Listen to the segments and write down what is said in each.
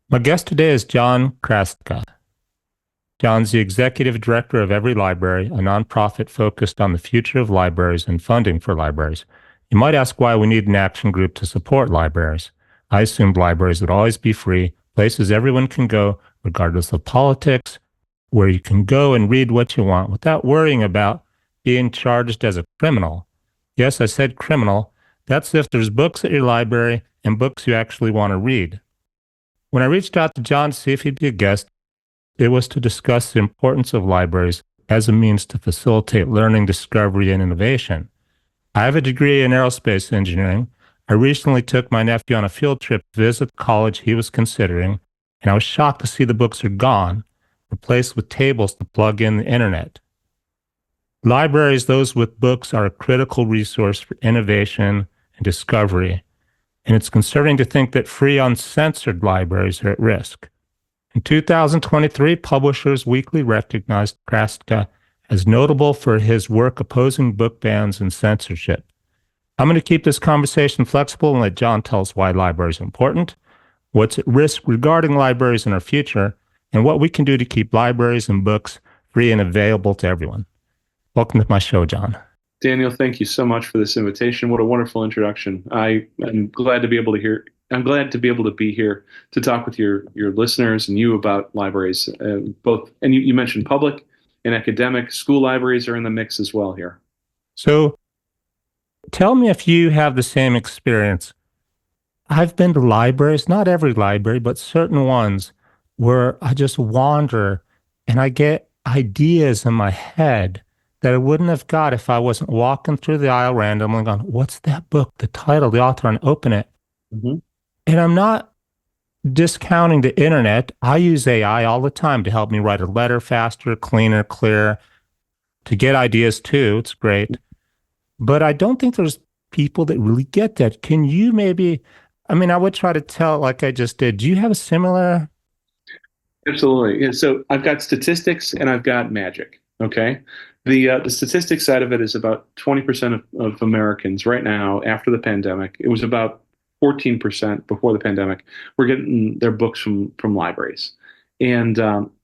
My guest today is John Chrastka. John's the executive director of EveryLibrary, a nonprofit focused on the future of libraries and funding for libraries. You might ask why we need an action group to support libraries. I assumed libraries would always be free, places everyone can go, regardless of politics, where you can go and read what you want without worrying about being charged as a criminal. Yes, I said criminal. That's if there's books at your library and books you actually want to read. When I reached out to John to see if he'd be a guest, it was to discuss the importance of libraries as a means to facilitate learning, discovery, and innovation. I have a degree in aerospace engineering. I recently took my nephew on a field trip to visit the college he was considering, and I was shocked to see the books are gone, replaced with tables to plug in the internet. Libraries, those with books, are a critical resource for innovation and discovery, and it's concerning to think that free, uncensored libraries are at risk. In 2023, Publishers Weekly recognized Chrastka as notable for his work opposing book bans and censorship. I'm going to keep this conversation flexible and let John tell us why libraries are important, what's at risk regarding libraries in our future, and what we can do to keep libraries and books free and available to everyone. Welcome to my show, John. Daniel, thank you so much for this invitation. What a wonderful introduction. I'm glad to be able to hear. I'm glad to be able to be here to talk with your listeners and you about libraries. Both, and you mentioned public and academic. School libraries are in the mix as well here. So tell me if you have the same experience. I've been to libraries, not every library, but certain ones where I just wander and I get ideas in my head that I wouldn't have got if I wasn't walking through the aisle randomly going, what's that book, the title, the author, and open it. Mhm. And I'm not discounting the internet. I use AI all the time to help me write a letter faster, cleaner, clearer, to get ideas too. It's great. But I don't think there's people that really get that. Can you maybe, I would try to tell like I just did. Do you have a similar? Absolutely. Yeah, so I've got statistics and I've got magic. Okay. The statistics side of it is about 20% of Americans right now after the pandemic. It was about 14% before the pandemic. Were getting their books from libraries, and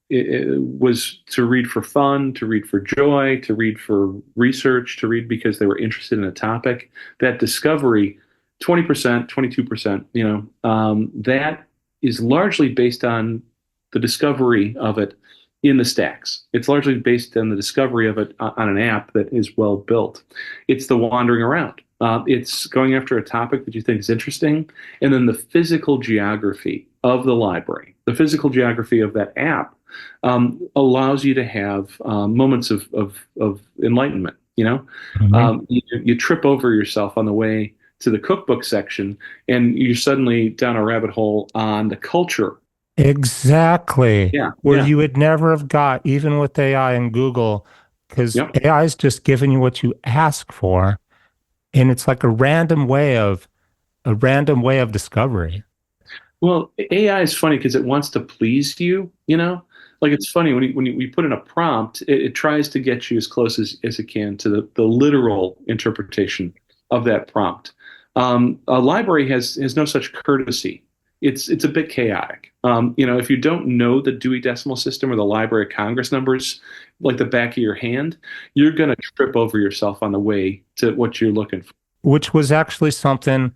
it was to read for fun, to read for joy, to read for research, to read because they were interested in a topic. That discovery, 20%, 22%. That is largely based on the discovery of it in the stacks. It's largely based on the discovery of it on an app that is well built. It's the wandering around. It's going after a topic that you think is interesting, and then the physical geography of the library, the physical geography of that app, allows you to have moments of enlightenment. Mhm. You trip over yourself on the way to the cookbook section, and you're suddenly down a rabbit hole on the culture. Exactly. Yeah, Where yeah, you would never have got, even with AI and Google, because yep. AI is just giving you what you ask for. And it's like a random way of discovery. Well, AI is funny because it wants to please you. Like it's funny when you put in a prompt, it tries to get you as close as it can to the literal interpretation of that prompt. A library has no such courtesy. It's a bit chaotic. If you don't know the Dewey Decimal System or the Library of Congress numbers like the back of your hand, you're gonna trip over yourself on the way to what you're looking for. Which was actually something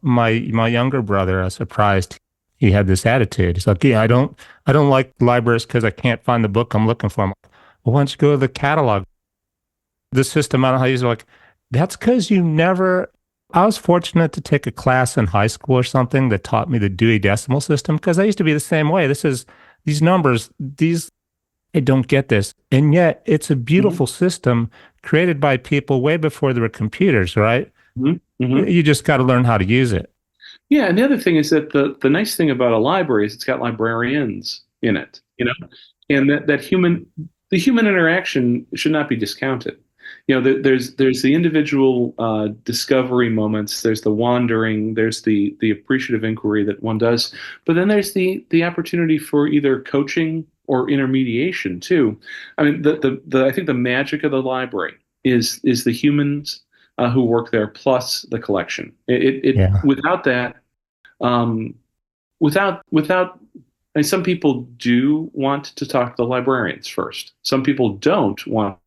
my younger brother, I was surprised he had this attitude. He's like, yeah, I don't like libraries because I can't find the book I'm looking for. I'm like, well, why don't you go to the catalog? The system, I don't know how you use it. Like, that's because you never. I was fortunate to take a class in high school or something that taught me the Dewey Decimal System because I used to be the same way. These numbers, I don't get this. And yet it's a Mhm, beautiful system created by people way before there were computers, right? mhm, mhm. You just got to learn how to use it. Yeah, and the other thing is that the nice thing about a library is it's got librarians in it, and that the human interaction should not be discounted. There's the individual discovery moments, there's the wandering, there's the appreciative inquiry that one does, but then there's the opportunity for either coaching or intermediation too. I mean, I think the magic of the library is the humans who work there plus the collection. It Yeah. without that, um, without and some people do want to talk to the librarians first. Some people don't want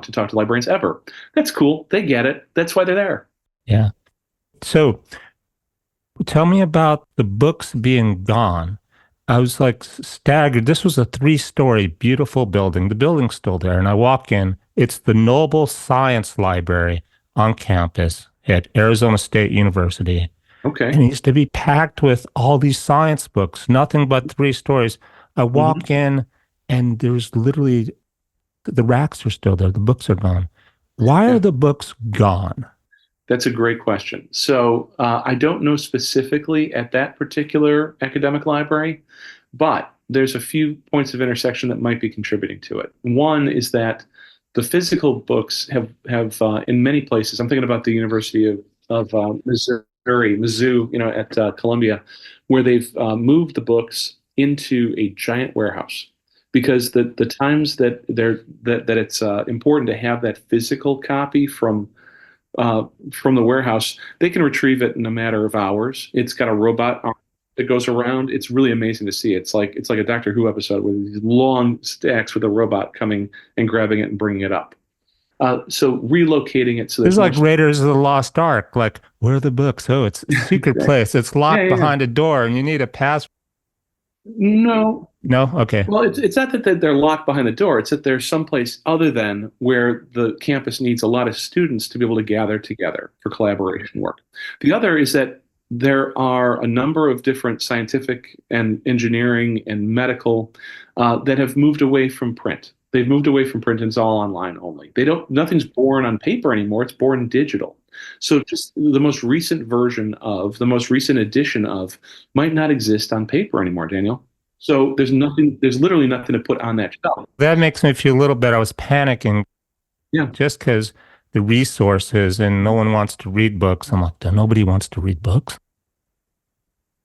to talk to librarians ever. That's cool. They get it. That's why they're there. Yeah. So tell me about the books being gone. I was like staggered. This was a 3-story, beautiful building. The building's still there. And I walk in, it's the Noble Science Library on campus at Arizona State University. Okay. And it used to be packed with all these science books, nothing but 3 stories. I Mhm. walk in and there's literally the racks are still there. The books are gone. Why are Yeah. the books gone? That's a great question. So I don't know specifically at that particular academic library, but there's a few points of intersection that might be contributing to it. One is that the physical books have in many places. I'm thinking about the University of Missouri, Mizzou, at Columbia, where they've moved the books into a giant warehouse because the times that it's important to have that physical copy from the warehouse, they can retrieve it in a matter of hours. It's got a robot arm that goes around. It's really amazing to see. It's like a Doctor Who episode with these long stacks with a robot coming and grabbing it and bringing it up. So relocating it so This is there's more. like Raiders of the Lost Ark. Like, where are the books? Oh, it's a secret Exactly. place. It's Yeah, locked yeah, yeah. behind a door and you need a pass. No, No? Okay. well, it's not that they're locked behind the door. It's that there's someplace other than where the campus needs a lot of students to be able to gather together for collaboration work. The other is that there are a number of different scientific and engineering and medical that have moved away from print. They've moved away from print and it's all online only. Nothing's born on paper anymore. It's born digital. So just the most recent edition of might not exist on paper anymore, Daniel. So there's literally nothing to put on that shelf. That makes me feel a little bit. I was panicking Yeah. just because the resources and no one wants to read books. I'm like, nobody wants to read books.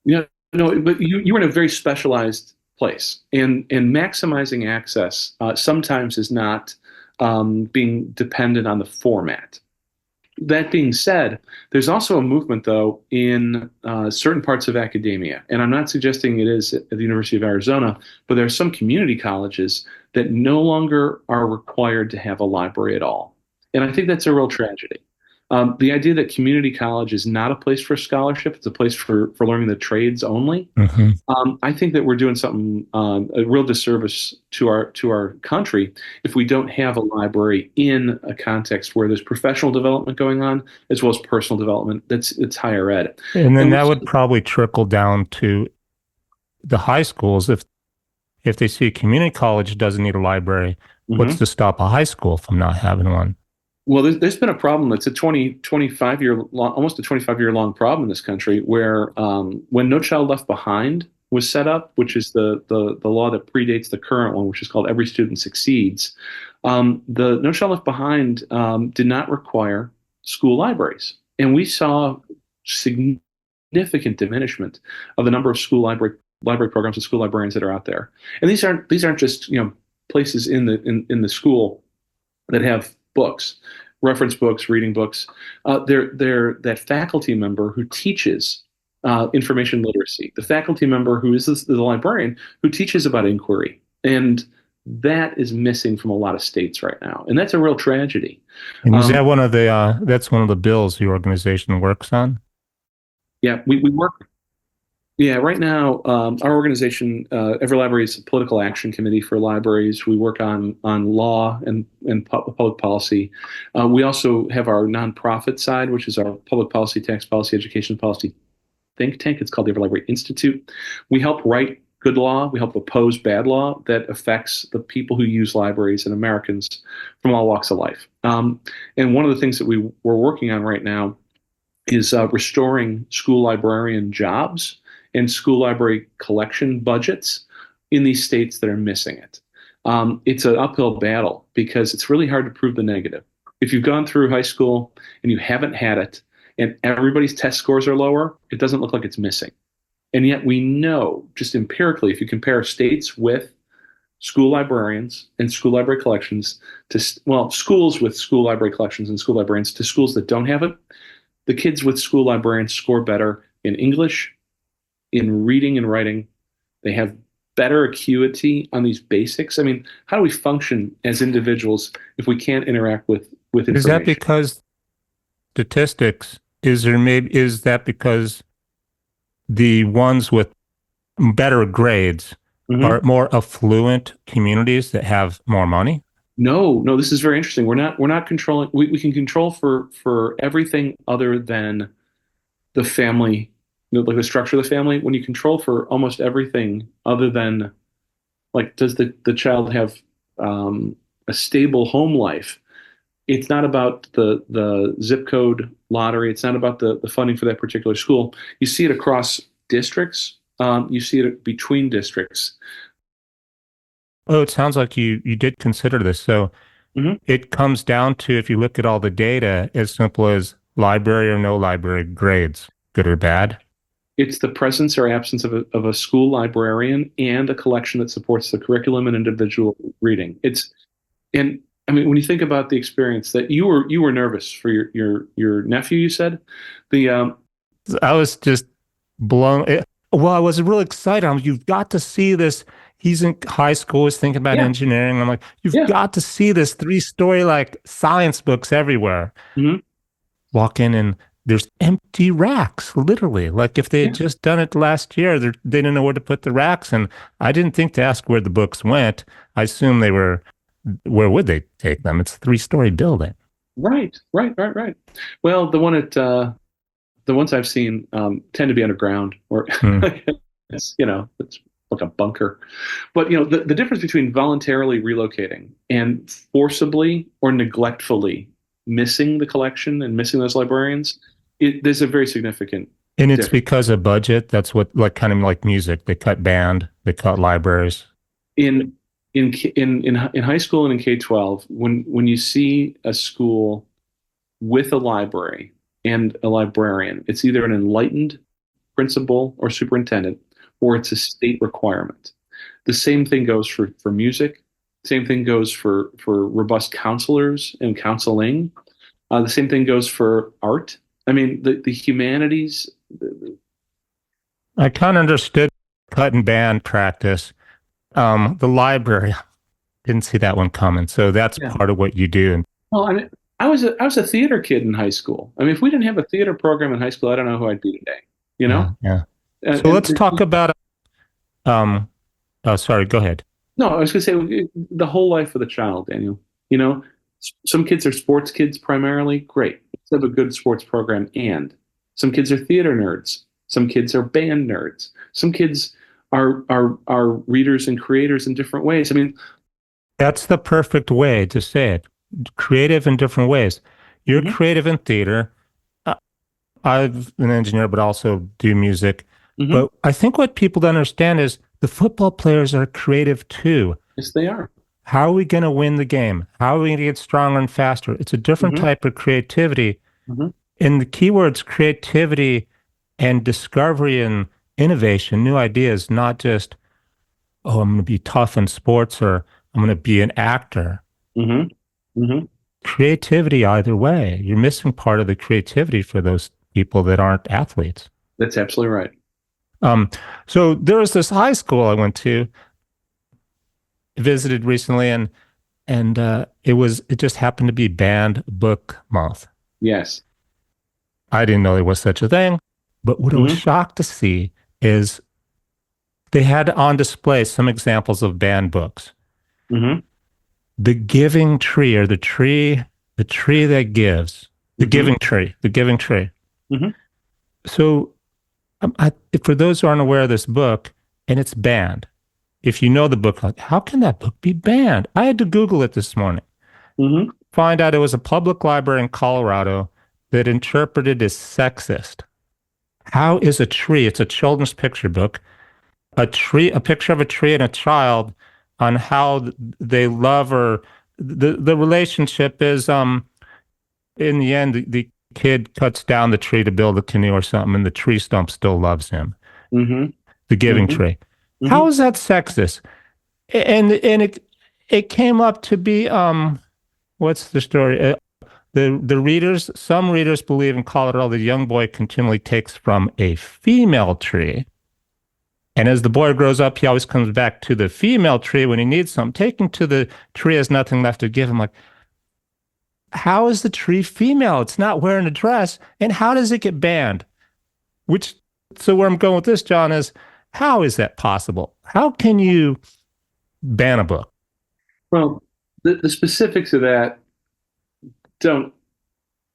Yeah. No, but you're in a very specialized place, and maximizing access sometimes is not being dependent on the format. That being said, there's also a movement, though, in certain parts of academia, and I'm not suggesting it is at the University of Arizona, but there are some community colleges that no longer are required to have a library at all. And I think that's a real tragedy. The idea that community college is not a place for scholarship, it's a place for learning the trades only. Mm-hmm. I think that we're doing something a real disservice to our country if we don't have a library in a context where there's professional development going on as well as personal development. It's higher ed, And then and that would probably trickle down to the high schools. If they see a community college doesn't need a library, what's Mhm. to stop a high school from not having one? Well, there's been a problem that's a 25 year long, almost a 25-year long problem in this country where when No Child Left Behind was set up, which is the law that predates the current one, which is called Every Student Succeeds, the No Child Left Behind did not require school libraries. And we saw significant diminishment of the number of library programs and school librarians that are out there. And these aren't just places in the school that have books, reference books, reading books. They're that faculty member who teaches information literacy, the faculty member who is the librarian who teaches about inquiry. And that is missing from a lot of states right now. And that's a real tragedy. And is Um, that that's one of the bills the organization works on? yeah, we work. Yeah, right now, our organization, EveryLibrary, is a political action committee for libraries. We work on law and public policy. We also have our nonprofit side, which is our public policy, tax policy, education policy think tank. It's called the EveryLibrary Institute. We help write good law. We help oppose bad law that affects the people who use libraries and Americans from all walks of life. And one of the things that we're working on right now is restoring school librarian jobs and school library collection budgets in these states that are missing it. It's an uphill battle because it's really hard to prove the negative. If you've gone through high school and you haven't had it, and everybody's test scores are lower, it doesn't look like it's missing. And yet we know, just empirically, if you compare states with school librarians and school library collections schools with school library collections and school librarians to schools that don't have it, the kids with school librarians score better in English, in reading and writing. They have better acuity on these basics. I mean, how do we function as individuals if we can't interact with Is that information? because statistics, is that because the ones with better grades Mhm. are more affluent communities that have more money? No, no, this is very interesting. We're not controlling. We can control for everything other than the family, like the structure of the family. When you control for almost everything other than, like, does the child have a stable home life? It's not about the zip code lottery. It's not about the funding for that particular school. You see it across districts. You see it between districts. Oh, it sounds like you did consider this. So Mhm. it comes down to, if you look at all the data, as simple as library or no library grades, good or bad. It's the presence or absence of a school librarian and a collection that supports the curriculum and individual reading. And I mean, when you think about the experience that you were nervous for your nephew, you said the I was just well, I was really excited. You've got to see this. He's in high school, he's thinking about yeah, engineering. I'm like, you've yeah. got to see this three-story like science books everywhere. Hmm. Walk in and there's empty racks, literally. Like if they had Yeah, just done it last year, they didn't know where to put the racks. And I didn't think to ask where the books went. I assumed where would they take them? It's a three-story building. right. Well, the ones I've seen tend to be underground, or Hmm. it's like a bunker. But the difference between voluntarily relocating and forcibly or neglectfully missing the collection and missing those librarians, there's a very significant And it's difference. because of budget. That's what, like, kind of like music. They cut band, they cut libraries. In in high school and in K-12, when you see a school with a library and a librarian, it's either an enlightened principal or superintendent, or it's a state requirement. The same thing goes for music. Same thing goes for robust counselors and counseling. The same thing goes for art. I mean, the humanities. I kind of understood cut and band practice. The library, didn't see that one coming. So that's Yeah. part of what you do. And Well, I mean, I was a theater kid in high school. I mean, if we didn't have a theater program in high school, I don't know who I'd be today. You yeah, know? yeah. And, So let's and talk about um oh, sorry, go ahead. no, I was going to say the whole life of the child, Daniel. You know, some kids are sports kids primarily. Great. Let's have a good sports program. And some kids are theater nerds. Some kids are band nerds. Some kids are readers and creators in different ways. I mean, That's the perfect way to say it. Creative in different ways. You're mhm, creative in theater. Uh, I'm an engineer, but also do music. mhm. But I think what people don't understand is the football players are creative too. Yes, they are. How are we going to win the game? How are we going to get stronger and faster? It's a different Hmm. type of creativity. Hmm. And the keywords creativity and discovery and innovation, new ideas, not just, oh, I'm going to be tough in sports or I'm going to be an actor. Hmm. Hmm. Creativity either way. You're missing part of the creativity for those people that aren't athletes. That's absolutely right. Um, so there was this high school I went to, visited recently, and it just happened to be banned book month. Yes. I didn't know there was such a thing, but what I was Hmm. shocked to see is they had on display some examples of banned books. Hmm. The Giving Tree, or the tree that gives, Hmm. the Giving Tree. Hmm. So, for those who aren't aware of this book, and it's banned. If you know the book, like, how can that book be banned? I had to Google it this morning. Hmm. Find out it was a public library in Colorado that interpreted as sexist. How is a tree? It's a children's picture book. A picture of a tree and a child on how they love, or the relationship is. In the end, the kid cuts down the tree to build a canoe or something, and the tree stump still loves him. Hmm. The Giving Hmm. Tree. Hmm. How is that sexist? And it came up to be what's the story? The readers, some readers believe in Colorado, the young boy continually takes from a female tree And as the boy grows up, he always comes back to the female tree when he needs something. Taking to the tree has nothing left to give. I'm like, how is the tree female? It's not wearing a dress. And how does it get banned? So where I'm going with this, John, is how is that possible? How can you ban a book? Well, the specifics of that don't,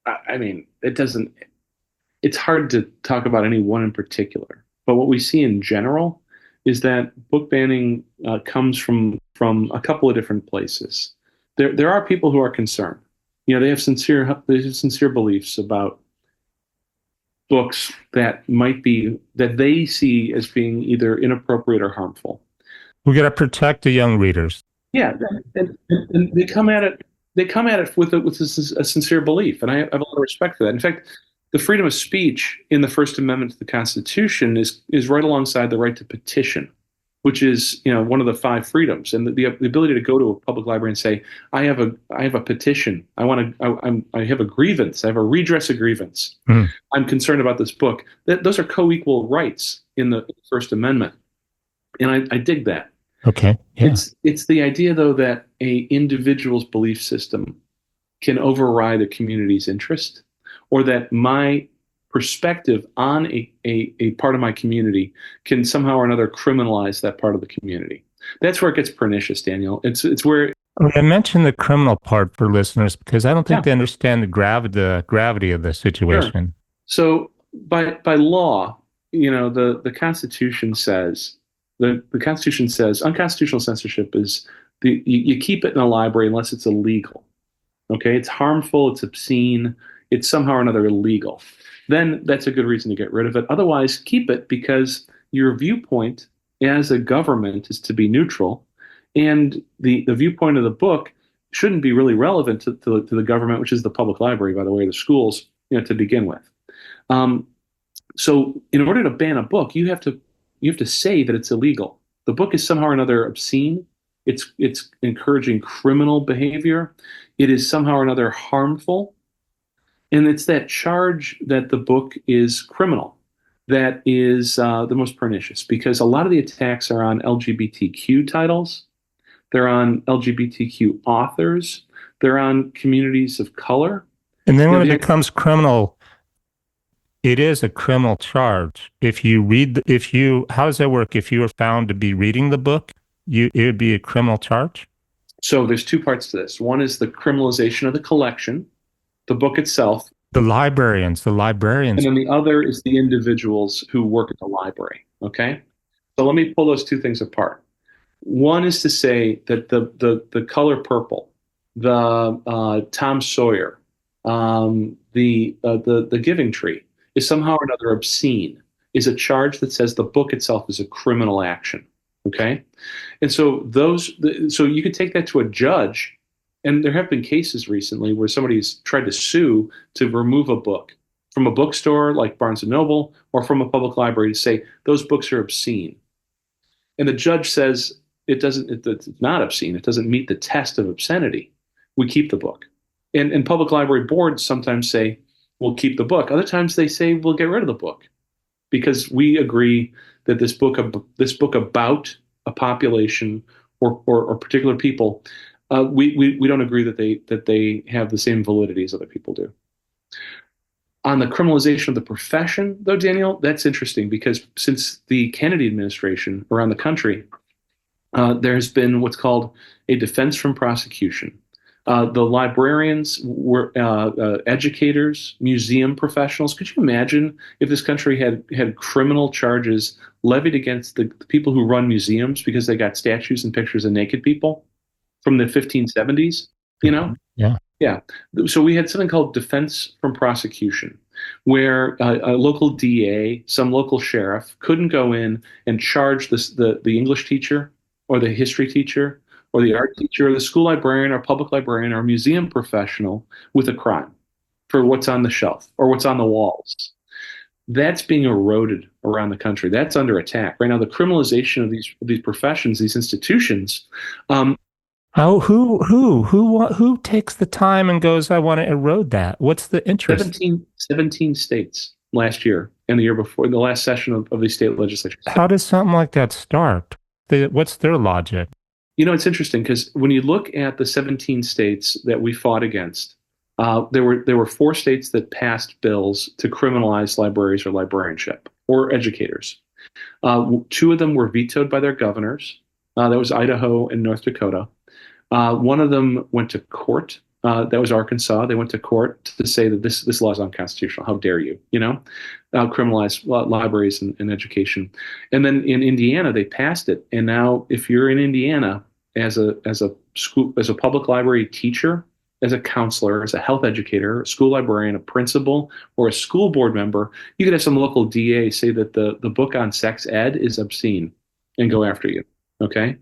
I mean, it doesn't, it's hard to talk about any one in particular. But what we see in general is that book banning comes from a couple of different places. There are people who are concerned. You know, they have sincere beliefs about books that they see as being either inappropriate or harmful. We got to protect the young readers. Yeah, and they come at it with a sincere belief, and I have a lot of respect for that. In fact, the freedom of speech in the First Amendment to the Constitution is right alongside the right to petition, which is, you know, one of the 5 freedoms, and the ability to go to a public library and say, I have a petition, I have a grievance, I have a redress of grievance, I'm concerned about this book. Those are co-equal rights in the First Amendment, and I dig that. Okay. Yeah. It's the idea, though, that a individual's belief system can override a community's interest, or that my perspective on a part of my community can somehow or another criminalize that part of the community. That's where it gets pernicious, Daniel. It's where I mentioned the criminal part for listeners because I don't think they understand the gravity of the situation. Sure. So by law, you know, the Constitution says the Constitution says unconstitutional censorship is you keep it in a library unless it's illegal. Okay, it's harmful, it's obscene, it's somehow or another illegal. Then that's a good reason to get rid of it. Otherwise, keep it because your viewpoint as a government is to be neutral, and the viewpoint of the book shouldn't be really relevant to the government, which is the public library, by the way, the schools, you know, to begin with. So in order to ban a book, you have to say that it's illegal. The book is somehow or another obscene. It's encouraging criminal behavior. It is somehow or another harmful. And it's that charge that the book is criminal that is the most pernicious, because a lot of the attacks are on LGBTQ titles. They're on LGBTQ authors. They're on communities of color. And then when it becomes criminal, it is a criminal charge. How does that work? If you were found to be reading the book, it would be a criminal charge? So there's 2 parts to this. One is the criminalization of the collection, the book itself. The librarians. And then the other is the individuals who work at the library. Okay? So let me pull those 2 things apart. One is to say that the color purple, the Tom Sawyer, the Giving Tree is somehow or another obscene, is a charge that says the book itself is a criminal action. Okay? And so so you could take that to a judge. And there have been cases recently where somebody's tried to sue to remove a book from a bookstore like Barnes & Noble or from a public library to say those books are obscene. And the judge says it's not obscene. It doesn't meet the test of obscenity. We keep the book. And public library boards sometimes say, we'll keep the book. Other times they say, we'll get rid of the book because we agree that this book about a population or particular people, we don't agree that they have the same validity as other people do. On the criminalization of the profession, though, Daniel, that's interesting because since the Kennedy administration around the country, there has been what's called a defense from prosecution. The librarians were educators, museum professionals. Could you imagine if this country had criminal charges levied against the people who run museums because they got statues and pictures of naked people from the 1570s? You know? Yeah. Yeah. So we had something called defense from prosecution, where a local DA, some local sheriff, couldn't go in and charge the English teacher or the history teacher or the art teacher or the school librarian or public librarian or museum professional with a crime for what's on the shelf or what's on the walls. That's being eroded around the country. That's under attack right now. The criminalization of these professions, these institutions. Who takes the time and goes, I want to erode that? What's the interest? 17 states. last year and the year before, the last session of the state legislature. How does something like that start? What's their logic? It's interesting because when you look at the 17 states that we fought against, there were four states that passed bills to criminalize libraries or librarianship or educators. Two of them were vetoed by their governors. That was Idaho and North Dakota. One of them went to court. That was Arkansas. They went to court to say that this law is unconstitutional. How dare you? Criminalize libraries and education. And then in Indiana, they passed it. And now, if you're in Indiana as a public library teacher, as a counselor, as a health educator, a school librarian, a principal, or a school board member, you could have some local DA say that the book on sex ed is obscene and go after you. Okay,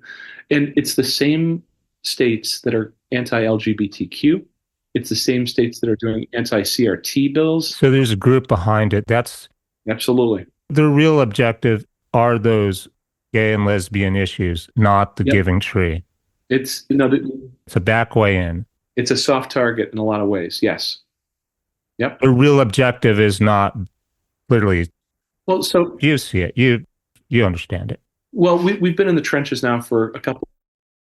and it's the same states that are anti-LGBTQ. It's the same states that are doing anti-CRT bills. So there's a group behind it. That's absolutely the real objective are those gay and lesbian issues, not the giving tree. It's it's a back way in. It's a soft target in a lot of ways. Yes. Yep. The real objective is not literally. Well, so you see it. You understand it. Well, we've been in the trenches now for a couple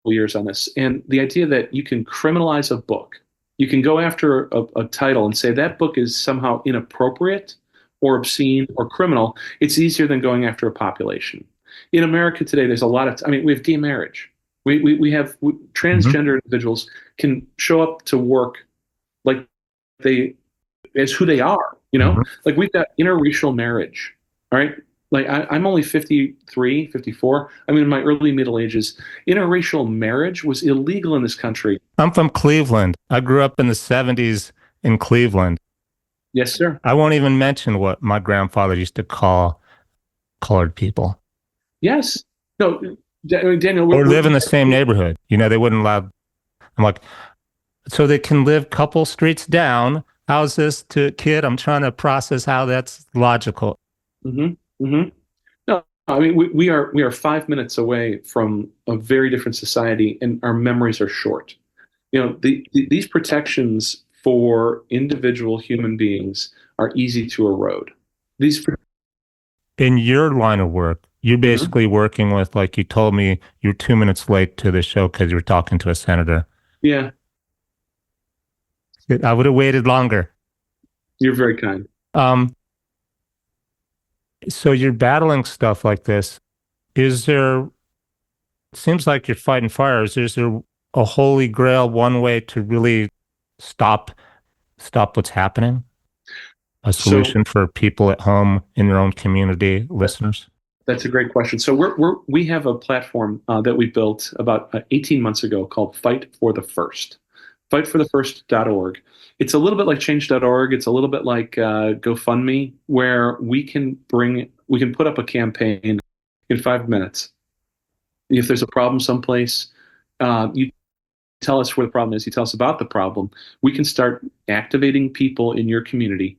years on this, and the idea that you can criminalize a book, you can go after a title and say that book is somehow inappropriate or obscene or criminal. It's easier than going after a population. In America today, there's a lot of. We have gay marriage. We have transgender individuals can show up to work like as who they are. Like we've got interracial marriage. All right. Like I'm only 53, 54. I'm in my early middle ages. Interracial marriage was illegal in this country. I'm from Cleveland. I grew up in the 70s in Cleveland. Yes, sir. I won't even mention what my grandfather used to call colored people. Yes. No, Daniel. Or live in the same neighborhood. They wouldn't allow. I'm like, so they can live couple streets down. How's this to a kid? I'm trying to process how that's logical. Mm-hmm. Mm-hmm. No, we are 5 minutes away from a very different society, and our memories are short. These protections for individual human beings are easy to erode. In your line of work, you're basically working with, like you told me, you're 2 minutes late to the show because you were talking to a senator. Yeah. I would have waited longer. You're very kind. So you're battling stuff like this. It seems like you're fighting fires. Is there a holy grail, one way to really stop what's happening? A solution for people at home in their own community, listeners? That's a great question. So we have a platform that we built about 18 months ago called Fight for the First. Fightforthefirst.org. It's a little bit like change.org. It's a little bit like GoFundMe, where we can put up a campaign in 5 minutes. If there's a problem someplace, you tell us where the problem is. You tell us about the problem. We can start activating people in your community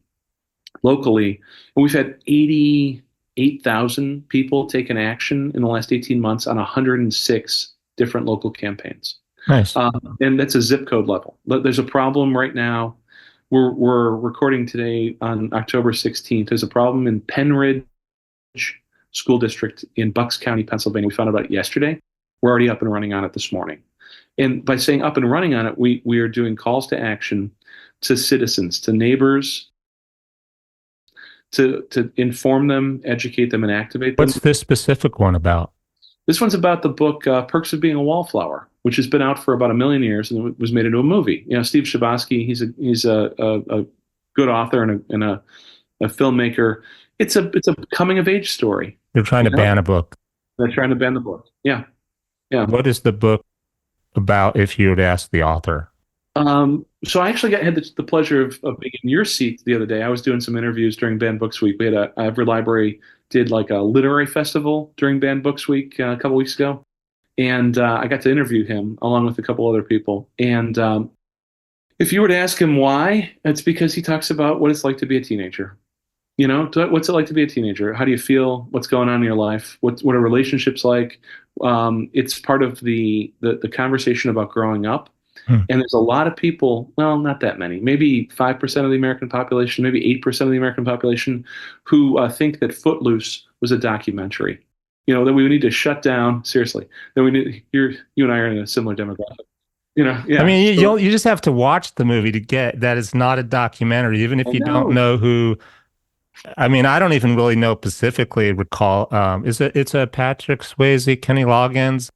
locally. And we've had 88,000 people take an action in the last 18 months on 106 different local campaigns. Nice. And that's a zip code level. There's a problem right now. We're recording today on October 16th. There's a problem in Penridge School District in Bucks County, Pennsylvania. We found out about it yesterday. We're already up and running on it this morning. And by saying up and running on it, we are doing calls to action to citizens, to neighbors, to inform them, educate them, and activate them. What's this specific one about? This one's about the book Perks of Being a Wallflower, which has been out for about 1 million years and it was made into a movie. Steve Shabosky, he's a good author and a filmmaker. It's a coming of age story. They're trying to ban a book. They're trying to ban the book. Yeah. Yeah. What is the book about, if you would ask the author? So I actually had the pleasure of being in your seat the other day. I was doing some interviews during Banned Books Week. We had EveryLibrary did like a literary festival during Banned Books Week a couple weeks ago. And I got to interview him along with a couple other people. And if you were to ask him why, it's because he talks about what it's like to be a teenager. What's it like to be a teenager? How do you feel? What's going on in your life? What are relationships like? It's part of the conversation about growing up. Hmm. And there's a lot of people, well, not that many, maybe 5% of the American population, maybe 8% of the American population, who think that Footloose was a documentary. That we need to shut down, seriously, that you and I are in a similar demographic. I Yeah. mean, So you just have to watch the movie to get that it's not a documentary, even I if you don't know. know who. I mean, I don't even really know specifically recall. It's a Patrick Swayze, Kenny Loggins.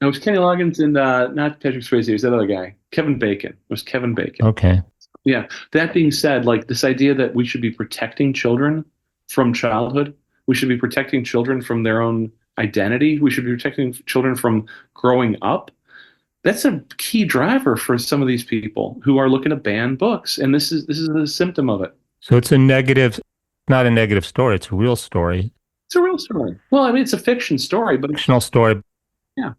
It was Kenny Loggins and not Patrick Swayze, it was that other guy, Kevin Bacon. It was Kevin Bacon. Okay. Yeah. That being said, like this idea that we should be protecting children from childhood, we should be protecting children from their own identity, we should be protecting children from growing up. That's a key driver for some of these people who are looking to ban books, and this is a symptom of it. So it's a negative, not a negative story. It's a real story, It's a real story. Well, I mean, it's a fiction story, but fictional story. yeah,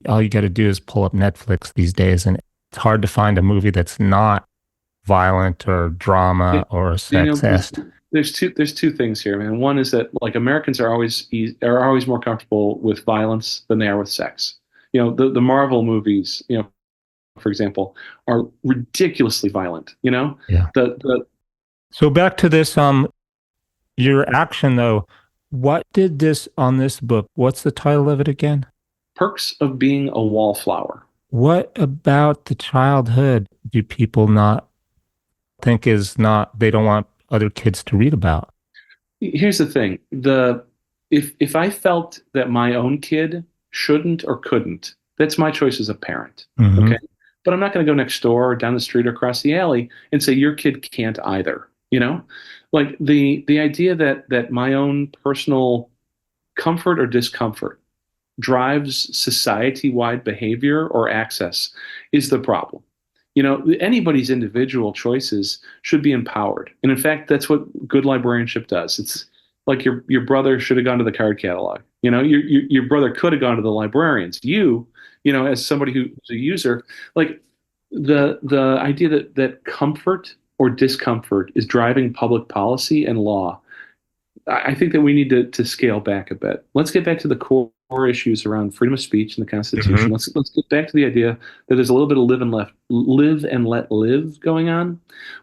All you got to do is pull up Netflix these days, and it's hard to find a movie that's not violent or drama or Daniel, sexist. there's two things here, man. One is that like Americans are always more comfortable with violence than they are with sex. The Marvel movies, for example, are ridiculously violent. Yeah. The So back to this, your action though. What did this on this book? What's the title of it again? perks of being a wallflower. What about the childhood do people not think is not, they don't want other kids to read about? Here's the thing: if I felt that my own kid shouldn't or couldn't, that's my choice as a parent. Hmm. Okay, but I'm not going to go next door or down the street or across the alley and say your kid can't either. Like the idea that my own personal comfort or discomfort drives society-wide behavior or access is the problem. Anybody's individual choices should be empowered. And in fact, that's what good librarianship does. It's like your brother should have gone to the card catalog. Your brother could have gone to the librarians. As somebody who's a user, like the idea that comfort or discomfort is driving public policy and law. I think that we need to scale back a bit. Let's get back to the core issues around freedom of speech and the Constitution. Hmm. Let's get back to the idea that there's a little bit of live and let live going on.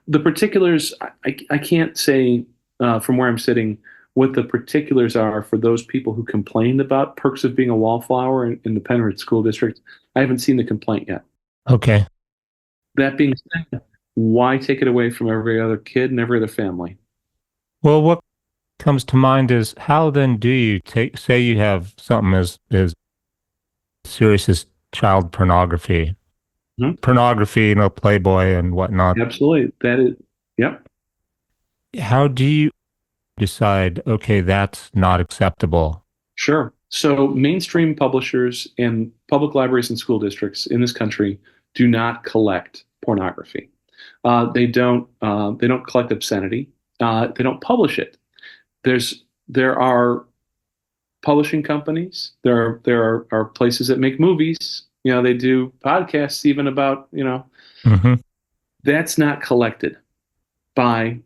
The particulars, I can't say from where I'm sitting what the particulars are for those people who complained about perks of being a wallflower in the Penrith School District. I haven't seen the complaint yet. Okay. That being said, why take it away from every other kid and every other family? Well, what comes to mind is how then do you take, say you have something as serious as child pornography, Mhm. Playboy and whatnot. Absolutely. That is, yep. How do you decide, okay, that's not acceptable? Sure. So mainstream publishers and public libraries and school districts in this country do not collect pornography. They don't collect obscenity. They don't publish it. There are publishing companies. There are places that make movies. They do podcasts even about. Hmm. That's not collected by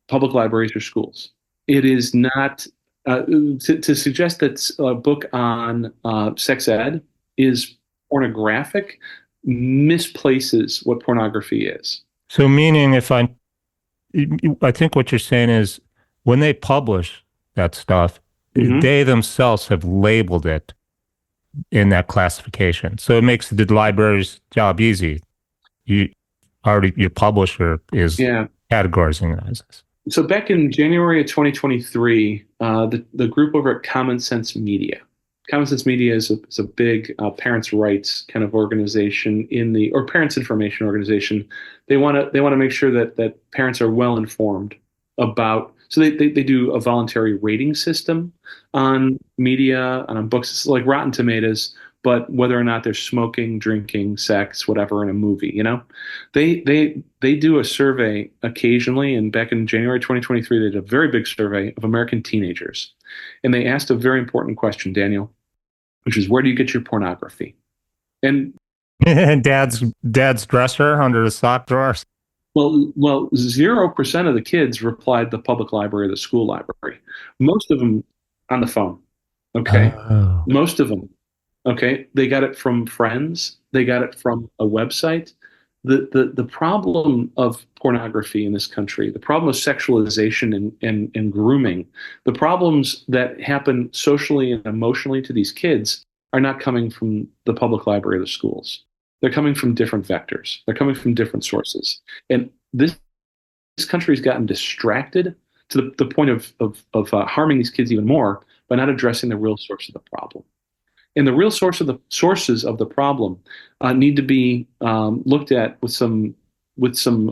public libraries or schools. It is not to suggest that a book on sex ed is pornographic misplaces what pornography is. So meaning I think what you're saying is when they publish that stuff, Hmm. they themselves have labeled it in that classification. So it makes the library's job easy. You your publisher is Yeah. categorizing it as this. So back in January of 2023, the group over at Common Sense Media. Common Sense Media is a big parents' rights kind of organization or parents' information organization. They want to make sure that parents are well informed about. So they do a voluntary rating system on media and on books. It's like Rotten Tomatoes, but whether or not they're smoking, drinking, sex, whatever in a movie. They do a survey occasionally, and back in January 2023, they did a very big survey of American teenagers, and they asked a very important question, Daniel, which is where do you get your pornography? And And dad's dresser under the sock drawers. well, 0% of the kids replied the public library or the school library. Most of them on the phone. Okay, Oh. most of them. Okay, they got it from friends they got it from a website. The problem of pornography in this country, the problem of sexualization and grooming, the problems that happen socially and emotionally to these kids are not coming from the public library or the schools. They're coming from different vectors. They're coming from different sources. And this country's gotten distracted to the point of harming these kids even more by not addressing the real source of the problem. And the real sources of the problem need to be looked at with some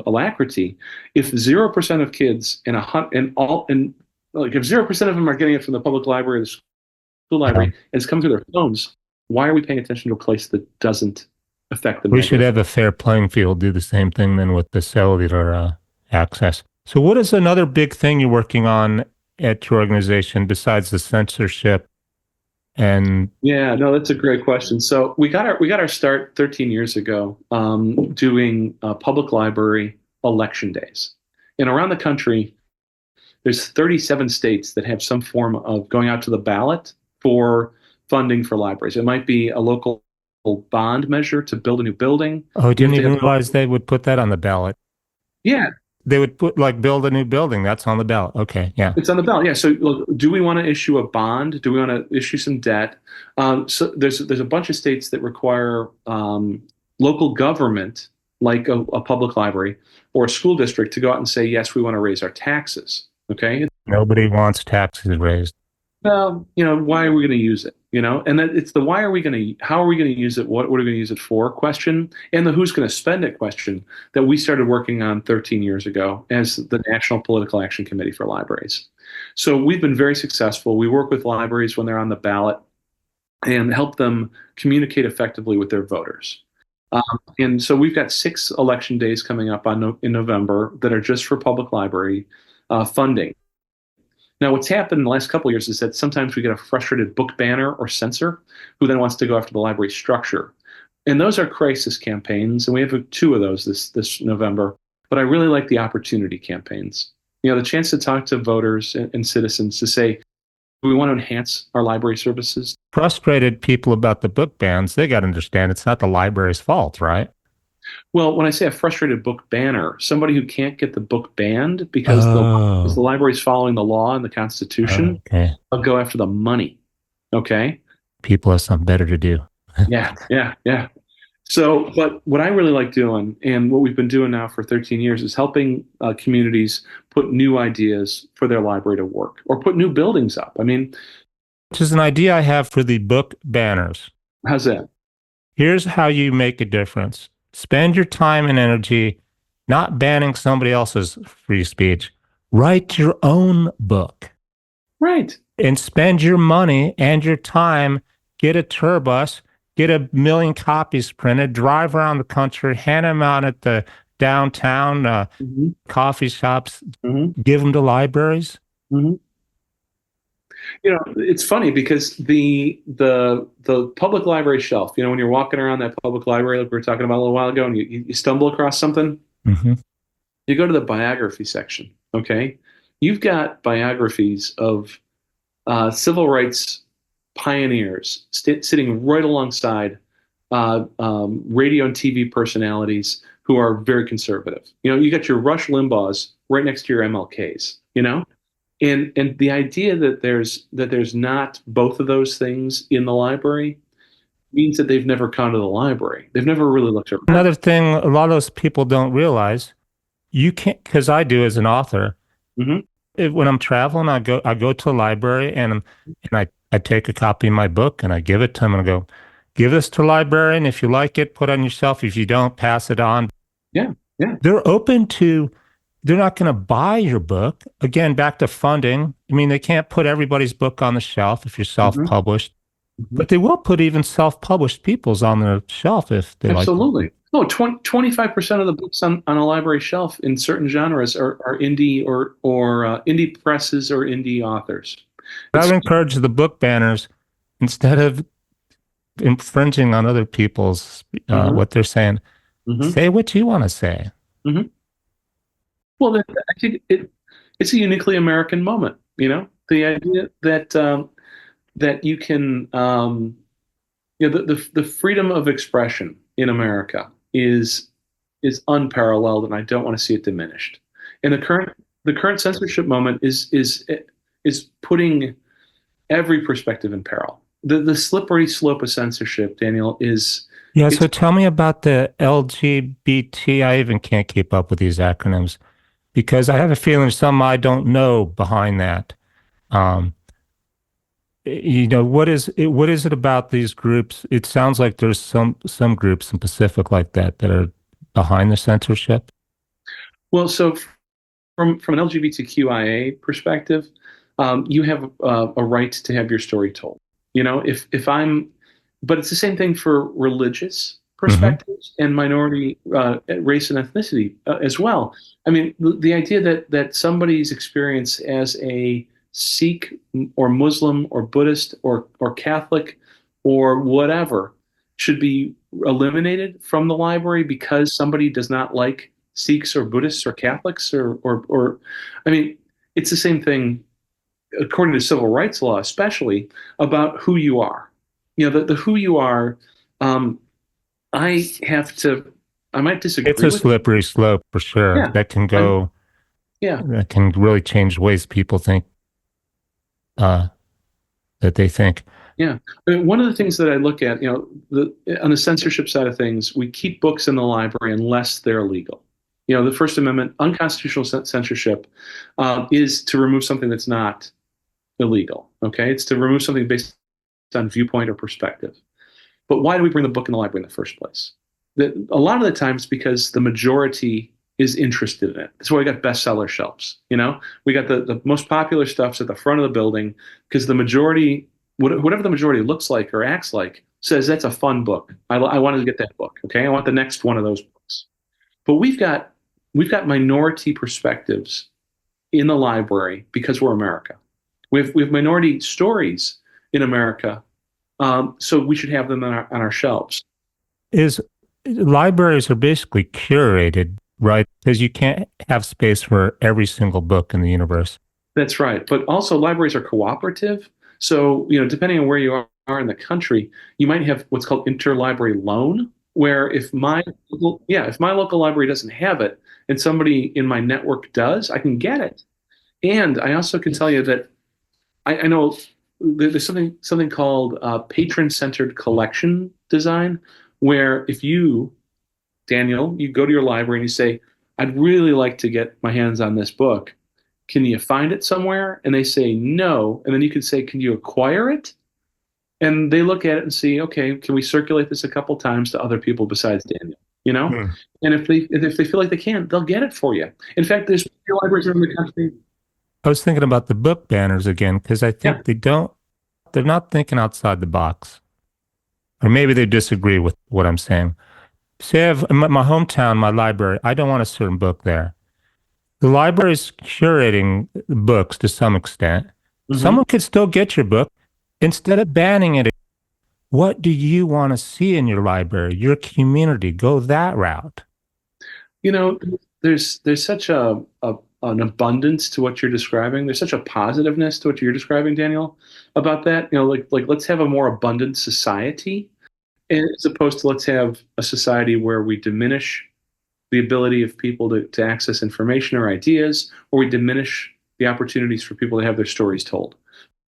alacrity. If 0% of kids if 0% of them are getting it from the public library or the school library, and it's coming through their phones, why are we paying attention to a place that doesn't affect them? We should have a fair playing field, do the same thing then with the cellular access. So what is another big thing you're working on at your organization besides the censorship? And yeah, no, that's a great question. So we got our start 13 years ago doing public library election days. And around the country, there's 37 states that have some form of going out to the ballot for funding for libraries. It might be a local bond measure to build a new building. oh, I didn't even realize they would put that on the ballot. Yeah. They would put build a new building. That's on the ballot. Okay. Yeah. It's on the ballot. Yeah. So look, do we want to issue a bond? Do we want to issue some debt? So there's a bunch of states that require local government, like a public library or a school district, to go out and say, yes, we want to raise our taxes. Okay. Nobody wants taxes raised. Well, why are we going to use it? And that it's the how are we going to use it? What are we going to use it for question, and the who's going to spend it question that we started working on 13 years ago as the National Political Action Committee for Libraries. So we've been very successful. We work with libraries when they're on the ballot and help them communicate effectively with their voters. And so we've got 6 election days coming up in November that are just for public library funding. Now, what's happened in the last couple of years is that sometimes we get a frustrated book banner or censor who then wants to go after the library structure. And those are crisis campaigns, and we have 2 of those this November. But I really like the opportunity campaigns. The chance to talk to voters and citizens to say, we want to enhance our library services. Frustrated people about the book bans, they got to understand it's not the library's fault, right? Well, when I say a frustrated book banner, somebody who can't get the book banned because the library is following the law and the Constitution, I'll go after the money. Okay? People have something better to do. Yeah. So, but what I really like doing, and what we've been doing now for 13 years, is helping communities put new ideas for their library to work, or put new buildings up. I mean, which is an idea I have for the book banners. How's that? Here's how you make a difference. Spend your time and energy not banning somebody else's free speech. Write your own book. Right. And spend your money and your time. Get a tour bus, get 1 million copies printed, drive around the country, hand them out at the downtown coffee shops, give them to libraries. It's funny because the public library shelf, when you're walking around that public library like we were talking about a little while ago, and you stumble across something, you go to the biography section, okay? You've got biographies of civil rights pioneers sitting right alongside radio and TV personalities who are very conservative. You got your Rush Limbaughs right next to your MLKs, And the idea that there's not both of those things in the library means that they've never gone to the library. They've never really looked around. Another thing a lot of those people don't realize, you can't, because I do as an author. When I'm traveling, I go to a library and I take a copy of my book and I give it to them and I go, give this to the librarian. If you like it, put it on your shelf. If you don't, pass it on. Yeah. They're open to. They're not going to buy your book. Again, back to funding. I mean, they can't put everybody's book on the shelf if you're self-published, but they will put even self-published people's on their shelf if they Absolutely. No, 25% of the books on a library shelf in certain genres are indie or indie presses or indie authors. I would encourage the book banners, instead of infringing on other people's what they're saying, say what you want to say. Well, I think it's a uniquely American moment. The idea that you can, the freedom of expression in America is unparalleled, and I don't want to see it diminished. And the current censorship moment is putting every perspective in peril. The slippery slope of censorship, Daniel, is Yeah, it's so tell me about the LGBT. I even can't keep up with these acronyms because I have a feeling some I don't know behind that. Um, what is it about these groups? It sounds like there's some groups in Pacific like that that are behind the censorship. well, so from an LGBTQIA perspective, you have a right to have your story told. If I'm, but it's the same thing for religious Hmm. perspectives and minority race and ethnicity as well. I mean, the idea that somebody's experience as a Sikh or Muslim or Buddhist or Catholic or whatever should be eliminated from the library because somebody does not like Sikhs or Buddhists or Catholics or I mean, it's the same thing according to civil rights law, especially about who you are. The who you are. Um, I have to. I might It's disagree a with you. slippery slope for sure. Yeah, I, yeah, That can really change ways people think uh, that they think. yeah. I mean, one of the things that I look at, on the censorship side of things, we keep books in the library unless they're legal. The First Amendment, unconstitutional censorship, is to remove something that's not illegal. Okay, it's to remove something based on viewpoint or perspective. But why do we bring the book in the library in the first place? A lot of the times because the majority is interested in it. That's why we got bestseller shelves. We got the most popular stuff's at the front of the building because the majority, whatever the majority looks like or acts like, says that's a fun book. I wanted to get that book. Okay, I want the next one of those books. But we've got minority perspectives in the library because we're America. We have minority stories in America, so we should have them on our shelves. Is libraries are basically curated, right? Because you can't have space for every single book in the universe. That's right. But also, libraries are cooperative. So, depending on where you are in the country, you might have what's called interlibrary loan, where if my local library doesn't have it and somebody in my network does, I can get it. And I also can tell you that I know there's something called patron-centered collection design, where if you, Daniel, you go to your library and you say, "I'd really like to get my hands on this book. Can you find it somewhere?" And they say no, and then you can say, "Can you acquire it?" And they look at it and see, okay, can we circulate this a couple times to other people besides Daniel? You know, Hmm. and if they feel like they can, they'll get it for you. In fact, there's libraries around the country. I was thinking about the book banners again because I Yeah. think they're not thinking outside the box. Or maybe they disagree with what I'm saying. Say I have in my hometown, my library, I don't want a certain book there. The library is curating books to some extent. Hmm. Someone could still get your book instead of banning it. What do you want to see in your library, your community? Go that route. You know, there's such an abundance to what you're describing. There's such a positiveness to what you're describing, Daniel, about that. Like let's have a more abundant society, as opposed to let's have a society where we diminish the ability of people to access information or ideas, or we diminish the opportunities for people to have their stories told.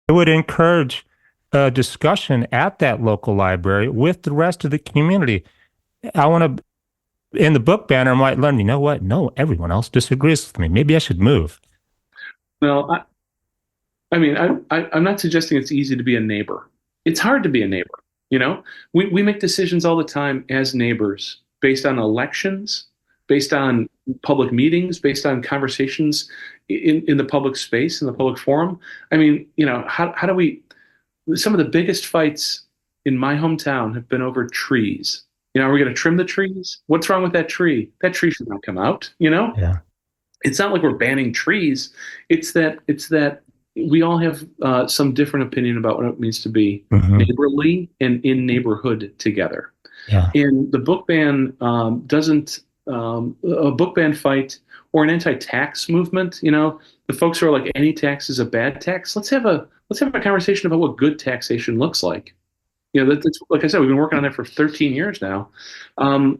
It would encourage a discussion at that local library with the rest of the community. I want to, in the book banner, I might learn, you know what? No, everyone else disagrees with me. Maybe I should move. Well, I mean, I'm not suggesting it's easy to be a neighbor. It's hard to be a neighbor. We make decisions all the time as neighbors based on elections, based on public meetings, based on conversations in the public space, in the public forum. I mean, how do we, some of the biggest fights in my hometown have been over trees. Are we going to trim the trees? What's wrong with that tree? That tree should not come out. Yeah. It's not like we're banning trees. It's that we all have some different opinion about what it means to be Hmm. neighborly and in neighborhood together. Yeah. And the book ban doesn't a book ban fight or an anti-tax movement. The folks who are like any tax is a bad tax. Let's have a conversation about what good taxation looks like. That's like I said, we've been working on it for 13 years now. Um,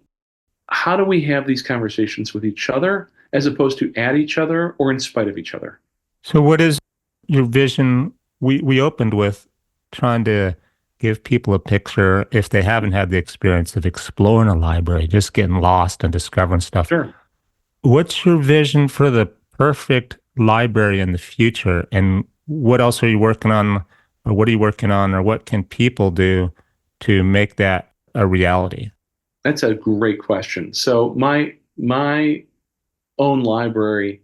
how do we have these conversations with each other as opposed to at each other or in spite of each other? So what is your vision? We opened with trying to give people a picture if they haven't had the experience of exploring a library, just getting lost and discovering stuff. Sure. What's your vision for the perfect library in the future? And what else are you working on, or what are you working on, or what can people do to make that a reality? That's a great question. So my own library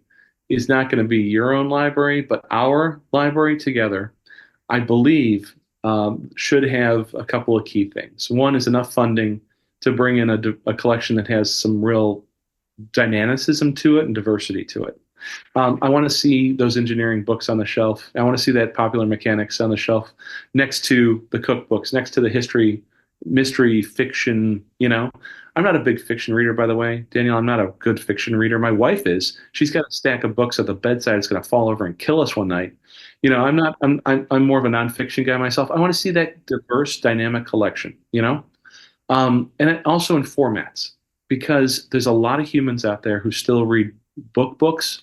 is not going to be your own library, but our library together, I believe, should have a couple of key things. One is enough funding to bring in a collection that has some real dynamicism to it and diversity to it. I want to see those engineering books on the shelf. I want to see that popular mechanics on the shelf next to the cookbooks, next to the history, mystery, fiction. I'm not a big fiction reader, by the way, Daniel. I'm not a good fiction reader. My wife is. She's got a stack of books at the bedside. It's going to fall over and kill us one night. I'm not. I'm more of a nonfiction guy myself. I want to see that diverse, dynamic collection. And it also in formats because there's a lot of humans out there who still read books.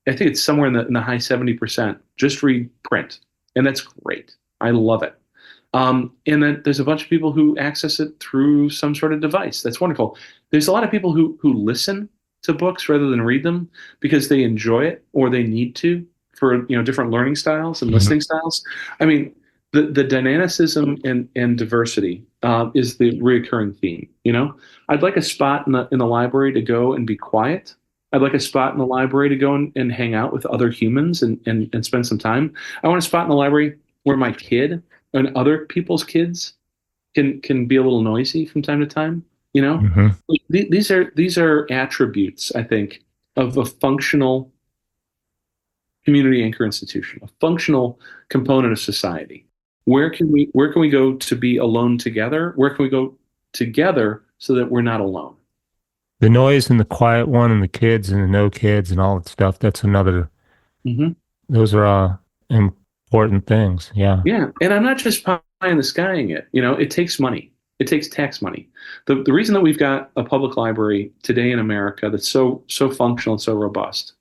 I think it's somewhere in the high 70% just read print, and that's great. I love it. And then there's a bunch of people who access it through some sort of device. That's wonderful. There's a lot of people who listen to books rather than read them because they enjoy it or they need to for different learning styles and listening styles. I mean, the dynamicism and diversity is the reoccurring theme. I'd like a spot in the library to go and be quiet. I'd like a spot in the library to go and hang out with other humans and spend some time. I want a spot in the library where my kid and other people's kids can be a little noisy from time to time. Mm-hmm. These are attributes, I think, of a functional community anchor institution, a functional component of society. Where can we go to be alone together? Where can we go together so that we're not alone? The noise and the quiet one and the kids and the no kids and all that stuff, that's another, Hmm. those are important things. Yeah. Yeah, and I'm not just pie in the skying it. It takes money. It takes tax money. The reason that we've got a public library today in America that's so functional and so robust,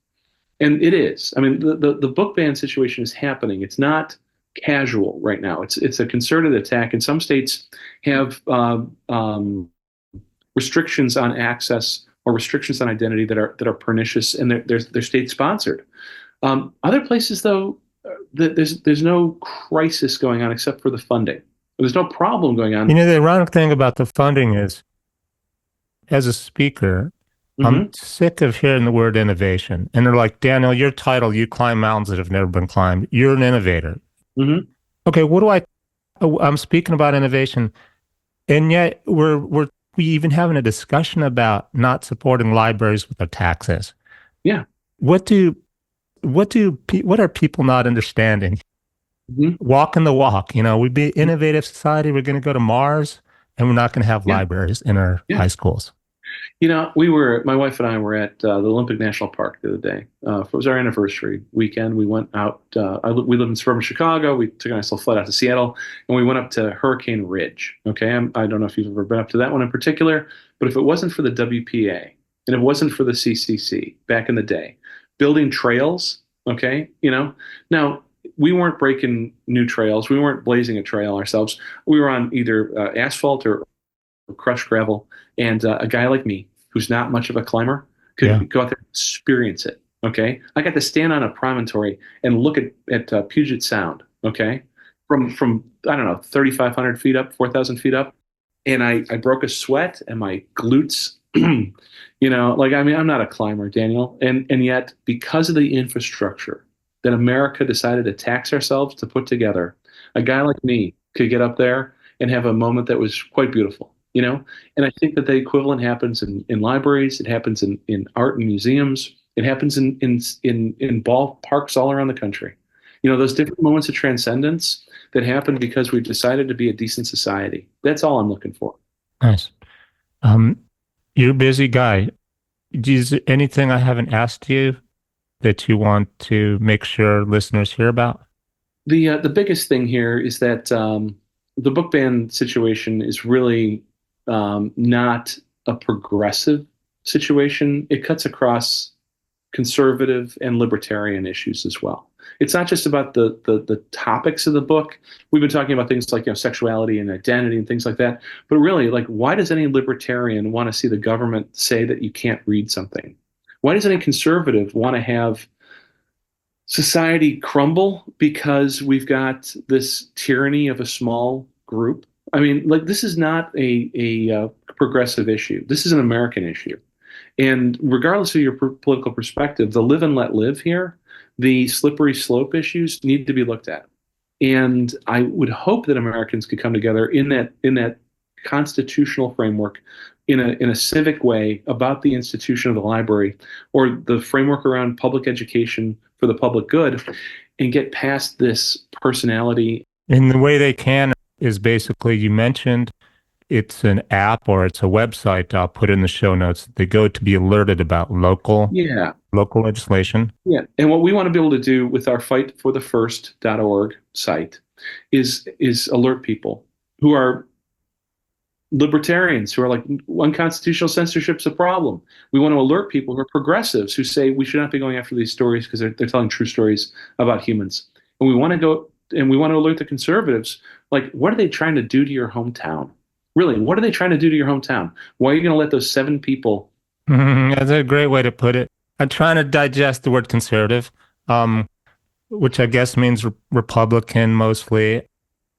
and it is. I mean, the book ban situation is happening. It's not casual right now. It's a concerted attack, and some states have restrictions on access or restrictions on identity that are pernicious, and they're state sponsored. Other places, though, there's no crisis going on except for the funding. There's no problem going on. The ironic thing about the funding is, as a speaker, I'm sick of hearing the word innovation. And they're like, Daniel, your title, you climb mountains that have never been climbed. You're an innovator. Mm-hmm. Okay, I'm speaking about innovation. And yet we even having a discussion about not supporting libraries with their taxes. Yeah. What are people not understanding? Mm-hmm. Walking the walk, we'd be innovative society. We're going to go to Mars and we're not going to have libraries in our high schools. My wife and I were at the Olympic National Park the other day. It was our anniversary weekend. We went out. We live in suburban Chicago. We took a nice little flight out to Seattle, and we went up to Hurricane Ridge. Okay, I don't know if you've ever been up to that one in particular, but if it wasn't for the WPA and it wasn't for the CCC back in the day, building trails. Okay, now we weren't breaking new trails. We weren't blazing a trail ourselves. We were on either asphalt or crushed gravel, and a guy like me who's not much of a climber could go out there and experience it. Okay, I got to stand on a promontory and look at Puget Sound. Okay, from I don't know 3,500 feet up, 4,000 feet up, and I broke a sweat and my glutes. I'm not a climber, Daniel, and yet because of the infrastructure that America decided to tax ourselves to put together, a guy like me could get up there and have a moment that was quite beautiful. And I think that the equivalent happens in libraries. It happens in art and museums. It happens in ballparks all around the country. Those different moments of transcendence that happen because we've decided to be a decent society. That's all I'm looking for. Nice. You're a busy guy. Is there anything I haven't asked you that you want to make sure listeners hear about? The biggest thing here is that the book ban situation is really not a progressive situation. It cuts across conservative and libertarian issues as well. It's not just about the topics of the book. We've been talking about things like sexuality and identity and things like that. But really, like, why does any libertarian want to see the government say that you can't read something? Why does any conservative want to have society crumble because we've got this tyranny of a small group? I mean, like, this is not a progressive issue. This is an American issue. And regardless of your political perspective, the live and let live here, the slippery slope issues need to be looked at. And I would hope that Americans could come together in that constitutional framework, in a civic way about the institution of the library or the framework around public education for the public good, and get past this personality. And the way they can is basically, you mentioned it's an app or it's a website. I'll put in the show notes. They go to be alerted about local Yeah. legislation. Yeah. And what we want to be able to do with our fightforthefirst.org site is alert people who are libertarians, who are like, unconstitutional censorship's a problem. We want to alert people who are progressives, who say we should not be going after these stories because they're telling true stories about humans. And we want to go and we want to alert the conservatives, like, what are they trying to do to your hometown? Really, what are they trying to do to your hometown? Why are you going to let those 7 people? That's a great way to put it. I'm trying to digest the word conservative, which I guess means Republican mostly,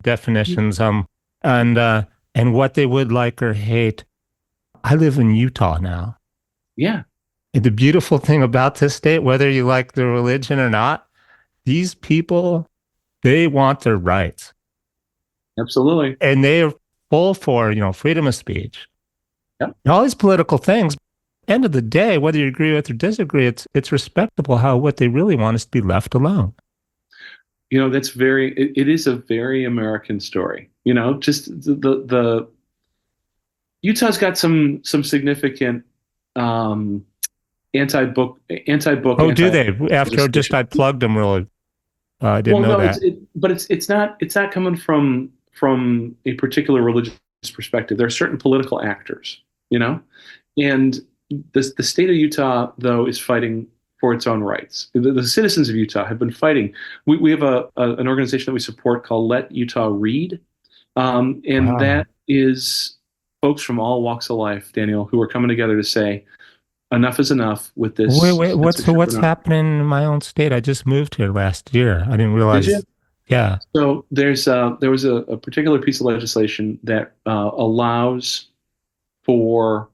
definitions, and what they would like or hate. I live in Utah now. Yeah, And the beautiful thing about this state, whether you like the religion or not, these people, they want their rights. absolutely. And they are full for, freedom of speech. Yep. All these political things. End of the day, whether you agree with or disagree, it's respectable how what they really want is to be left alone. It is a very American story. Just the Utah's got some significant um, anti-book Oh, do they? After just legislation. I plugged them really. I didn't Well, know no, that. but it's not coming from a particular religious perspective. There are certain political actors, and the state of Utah, though, is fighting for its own rights. The citizens of Utah have been fighting. We have an organization that we support called Let Utah Read, and Wow. that is folks from all walks of life, Daniel, who are coming together to say enough is enough with Wait, this wait. censorship. What's happening in my own state? I just moved here last year. I didn't Did you? realize. Yeah. So there was a particular piece of legislation that allows for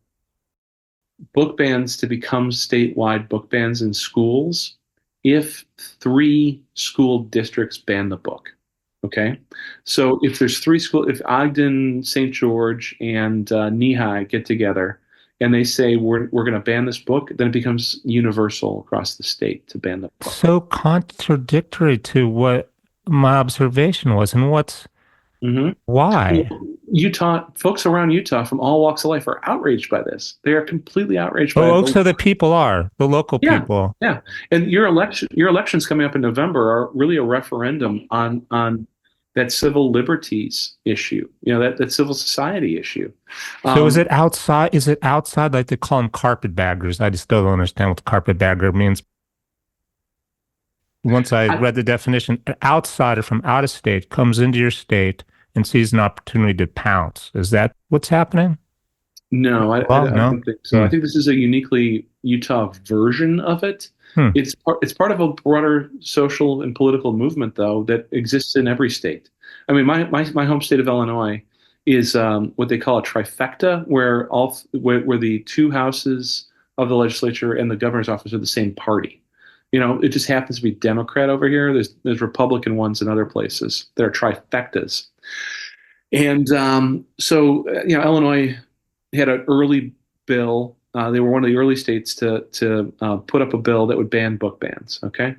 book bans to become statewide book bans in schools if 3 school districts ban the book. Okay, so if there's 3 schools, if Ogden, St. George, and Lehigh get together and they say we're going to ban this book, then it becomes universal across the state to ban the book. So contradictory to what my observation was, and Hmm. why? Utah folks around Utah from all walks of life are outraged by this. They are completely outraged by it. Oh, so the people are the local Yeah, people. yeah. And your elections coming up in November are really a referendum on that civil liberties issue, that civil society issue. So is Um, it outside? Is it outside? Like they call them carpetbaggers. I just still don't understand what the carpetbagger means. Once I I, read the definition, an outsider from out of state comes into your state and sees an opportunity to pounce. Is that what's happening? no, I Well, no. don't think so. Hmm. I think this is a uniquely Utah version of it. Hmm. It's part of a broader social and political movement, though, that exists in every state. I mean, my home state of Illinois is what they call a trifecta, where the 2 houses of the legislature and the governor's office are the same party. It just happens to be Democrat over here. There's Republican ones in other places. There are trifectas. And Illinois had an early bill. They were one of the early states to put up a bill that would ban book bans. Okay,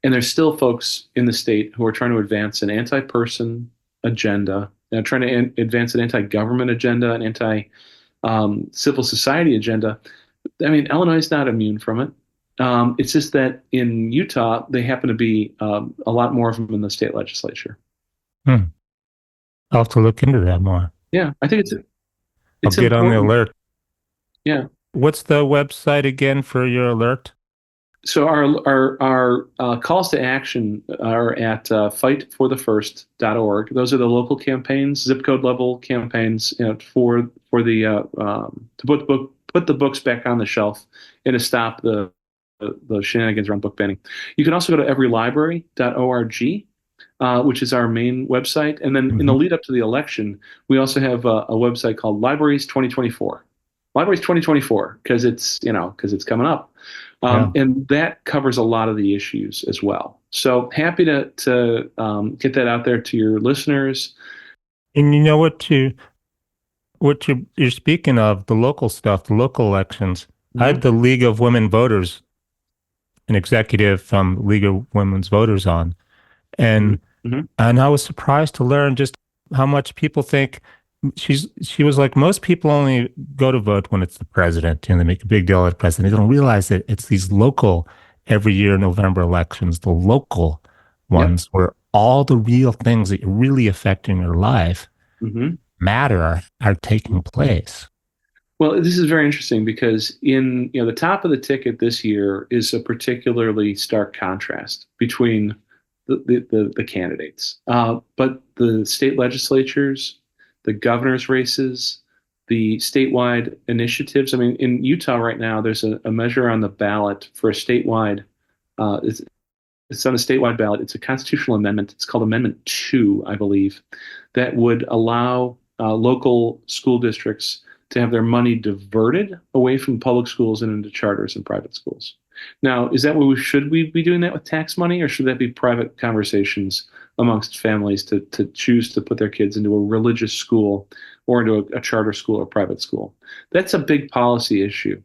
and there's still folks in the state who are trying to advance an anti-person agenda, trying to advance an anti-government agenda, an anti-civil society agenda. I mean, Illinois is not immune from it. It's just that in Utah, they happen to be a lot more of them in the state legislature. Hmm. I'll have to look into that more. Yeah, I think I'll it's get on the important. alert. Yeah. What's the website again for your alert? So our calls to action are at fightforthefirst.org. Those are the local campaigns, zip code level campaigns, for the to put the books back on the shelf and to stop the shenanigans around book banning. You can also go to everylibrary.org, which is our main website. And then in the Mhm. lead up to the election, we also have a website called Libraries 2024. Libraries 2024, because it's coming up. Yeah. And that covers a lot of the issues as well. So happy to get that out there to your listeners. And you know what you're speaking of, the local stuff, the local elections. I had Hmm. the League of Women Voters, an executive from League of Women's Voters on, Hmm. and Hmm. and I was surprised to learn just how much people think she was like, most people only go to vote when it's the president, they make a big deal of the president. They don't realize that it's these local every year November elections, the local Yep. ones where all the real things that are really affecting your life Hmm. matter are taking place. Well, this is very interesting because in the top of the ticket this year is a particularly stark contrast between the candidates. But the state legislatures, the governor's races, the statewide initiatives. I mean, in Utah right now, there's a measure on the ballot for a statewide. It's on a statewide ballot. It's a constitutional amendment. It's called Amendment 2, I believe, that would allow local school districts to have their money diverted away from public schools and into charters and private schools. Now, is that what should we be doing that with tax money, or should that be private conversations amongst families to choose to put their kids into a religious school or into a charter school or private school? That's a big policy issue.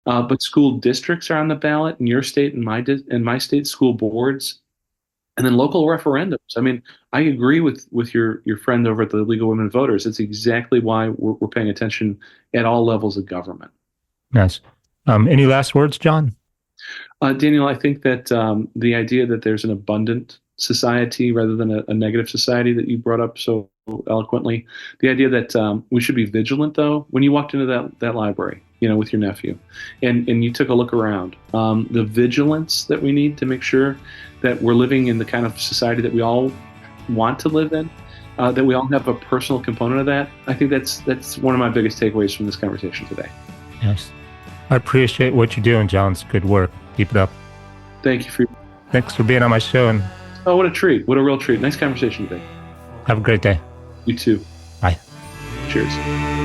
But school districts are on the ballot in your state and my state, school boards, and then local referendums. I mean, I agree with your friend over at the League of Women Voters. It's exactly why we're paying attention at all levels of government. Nice. Any last words, John? Daniel, I think that the idea that there's an abundant society rather than a negative society that you brought up so eloquently, the idea that we should be vigilant, though, when you walked into that library, with your nephew, and you took a look around, the vigilance that we need to make sure that we're living in the kind of society that we all want to live in, that we all have a personal component of that. I think that's one of my biggest takeaways from this conversation today. Yes. I appreciate what you're doing, John. It's good work. Keep it up. Thank you for. Thanks for being on my show, and Oh, what a treat! What a real treat! Nice conversation today. have a great day. You too. Bye. Cheers.